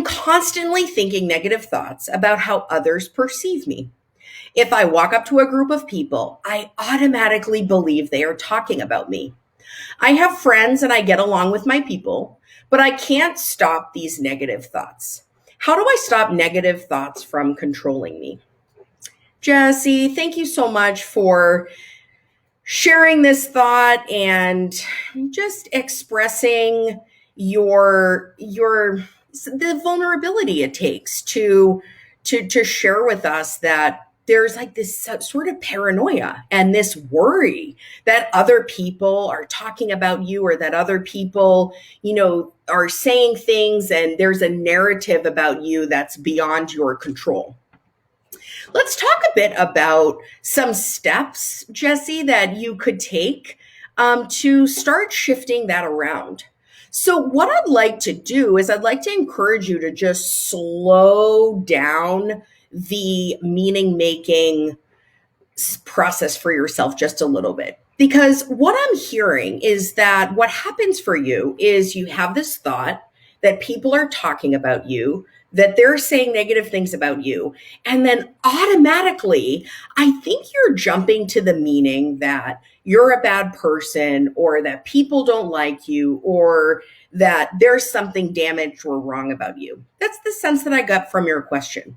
constantly thinking negative thoughts about how others perceive me. If I walk up to a group of people, I automatically believe they are talking about me. I have friends and I get along with my people, but I can't stop these negative thoughts. How do I stop negative thoughts from controlling me? Jesse, thank you so much for sharing this thought and just expressing the vulnerability it takes to share with us that there's like this sort of paranoia and this worry that other people are talking about you, or that other people, are saying things, and there's a narrative about you that's beyond your control. Let's talk a bit about some steps, Jesse, that you could take to start shifting that around. So what I'd like to do is I'd like to encourage you to just slow down the meaning making process for yourself just a little bit. Because what I'm hearing is that what happens for you is you have this thought that people are talking about you, that they're saying negative things about you. And then automatically, I think you're jumping to the meaning that you're a bad person, or that people don't like you, or that there's something damaged or wrong about you. That's the sense that I got from your question.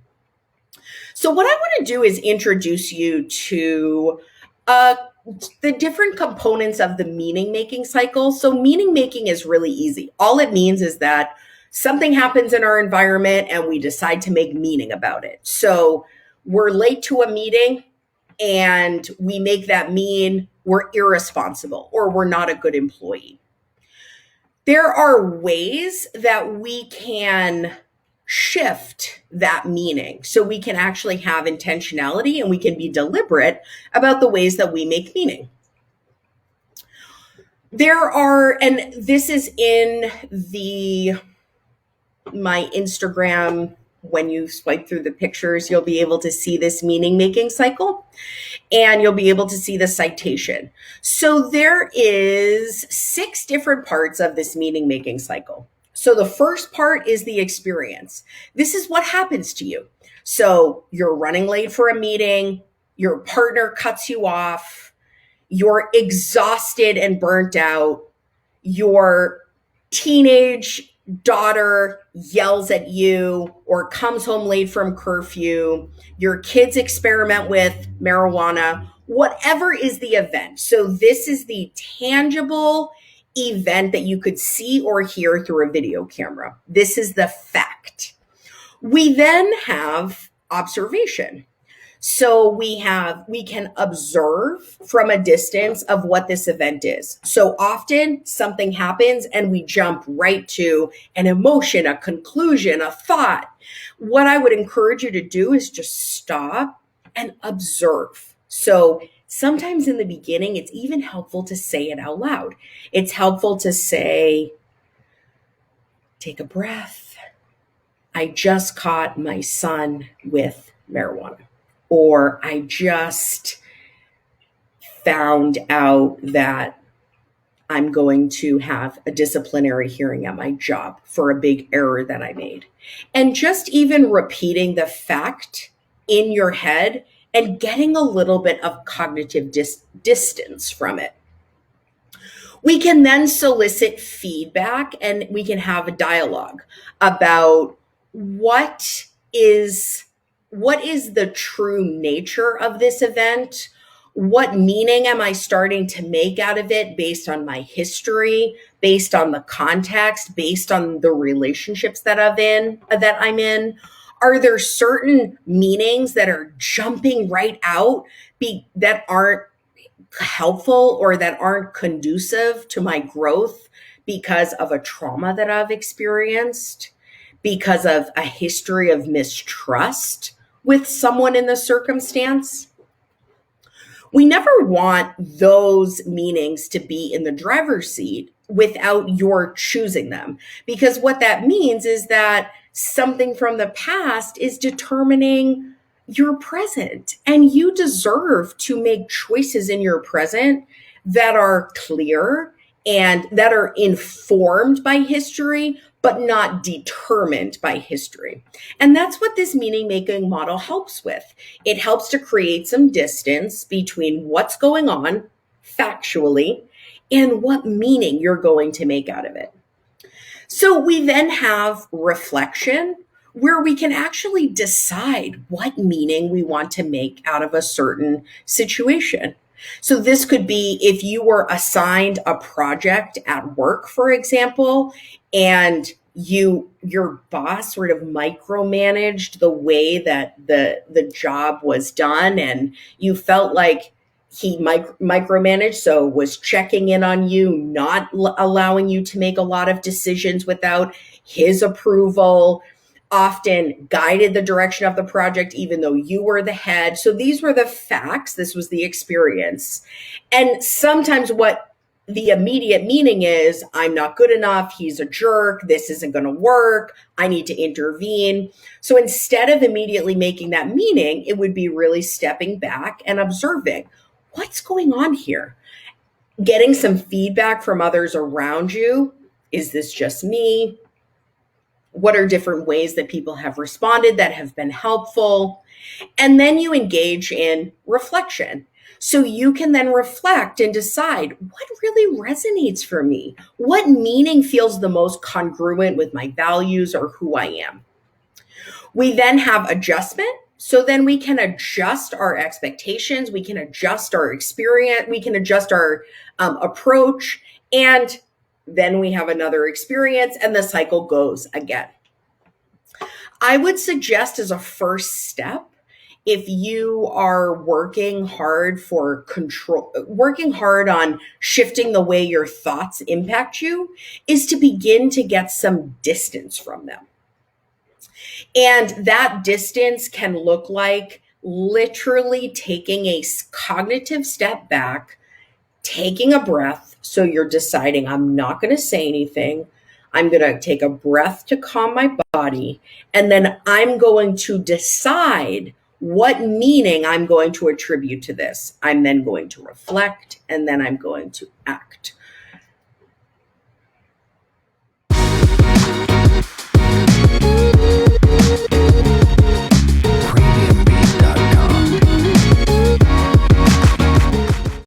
So what I want to do is introduce you to the different components of the meaning making cycle. So meaning making is really easy. All it means is that something happens in our environment and we decide to make meaning about it. So we're late to a meeting and we make that mean we're irresponsible or we're not a good employee. There are ways that we can shift that meaning so we can actually have intentionality and we can be deliberate about the ways that we make meaning. And this is in my Instagram. When you swipe through the pictures, you'll be able to see this meaning making cycle, and you'll be able to see the citation. So there is 6 different parts of this meaning making cycle. So the first part is the experience. This is what happens to you. So you're running late for a meeting, your partner cuts you off, you're exhausted and burnt out, your teenage daughter yells at you or comes home late from curfew, your kids experiment with marijuana, whatever is the event. So this is the tangible event that you could see or hear through a video camera. This is the fact. We then have observation. So we can observe from a distance of what this event is. So often something happens and we jump right to an emotion, a conclusion, a thought. What I would encourage you to do is just stop and observe. So sometimes in the beginning, it's even helpful to say it out loud. It's helpful to say, take a breath. I just caught my son with marijuana. Or I just found out that I'm going to have a disciplinary hearing at my job for a big error that I made. And just even repeating the fact in your head and getting a little bit of cognitive distance from it. We can then solicit feedback and we can have a dialogue about what is the true nature of this event? What meaning am I starting to make out of it based on my history, based on the context, based on the relationships that I'm in? Are there certain meanings that are jumping right out that aren't helpful or that aren't conducive to my growth because of a trauma that I've experienced, because of a history of mistrust with someone in the circumstance? We never want those meanings to be in the driver's seat without your choosing them, because what that means is that something from the past is determining your present, and you deserve to make choices in your present that are clear and that are informed by history, but not determined by history. And that's what this meaning making model helps with. It helps to create some distance between what's going on factually and what meaning you're going to make out of it. So we then have reflection, where we can actually decide what meaning we want to make out of a certain situation. So this could be if you were assigned a project at work, for example, and your boss sort of micromanaged the way that the job was done, and you felt like he micromanaged, so was checking in on you, not allowing you to make a lot of decisions without his approval, often guided the direction of the project, even though you were the head. So these were the facts. This was the experience. And sometimes what the immediate meaning is, I'm not good enough. He's a jerk. This isn't going to work. I need to intervene. So instead of immediately making that meaning, it would be really stepping back and observing what's going on here, getting some feedback from others around you. Is this just me? What are different ways that people have responded that have been helpful? And then you engage in reflection. So you can then reflect and decide what really resonates for me? What meaning feels the most congruent with my values or who I am? We then have adjustment. So then we can adjust our expectations. We can adjust our experience. We can adjust our approach. And then we have another experience and the cycle goes again. I would suggest as a first step, if you are working hard for control, working hard on shifting the way your thoughts impact you, is to begin to get some distance from them. And that distance can look like literally taking a cognitive step back, taking a breath. So you're deciding, I'm not going to say anything. I'm going to take a breath to calm my body. And then I'm going to decide what meaning I'm going to attribute to this. I'm then going to reflect, and then I'm going to act.